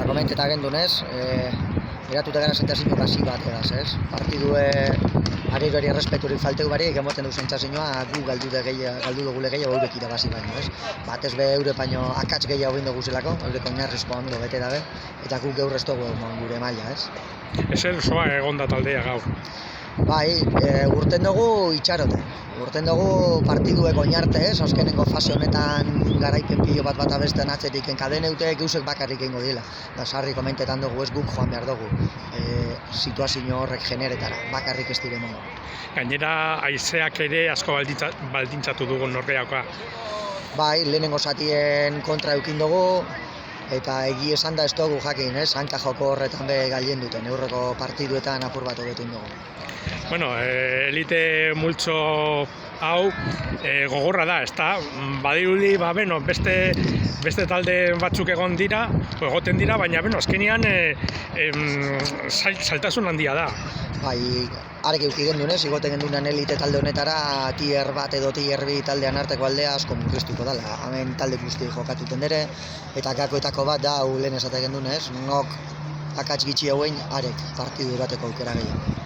komenteta gendunez, eratuta gara sentsazio hasi bat egaz, ez? Partidue arirori errespeturik falteu barik, emoten du sentsazioa gu galdu dugule gehiago eurek irabazi baino, ez? Batez be eure baino akats gehiago egin dugu zelako, eurek oinarrizko ondo bete dabe, eta guk gaur ez dugu gure maila, ez? Ezer osoa egonda taldea gaur. Bai, urten dugu itxarote. Urten dugu partiduek oinarte, ez? Azkenengo fase honetan garaipen pilo bat abesten atzetik enkadeneutek eusek bakarrik egingo dila. Da sarri komentetan dugu ez guk joan behar dugu situazio horrek generetara, bakarrik ez diren modu. Gainera, haizeak ere asko baldintzatu dugu norbeakoa. Bai, lehenengo zatien kontra eukin dugu, eta egi esan da ez dugu jakin, ez? Hanka joko horretan be gaien duten, eurreko partiduetan apur bat hobetu dugu. Bueno, elite multzo hau gogorra da, ezta? Badirudi, beste talde batzuk egoten dira, baina azkenean zailtasun handia da. Bai, argi euki gendunez, igoten gendunean elite talde honetara tier bat edo tier bi taldean arteko aldea asko murriztuko dela. Hemen talde guzti jokatuten dere, eta gakoetako bat da hau lehen esate gendunez, nok akats gitxi hauen arek partidu bateko aukera gehiago.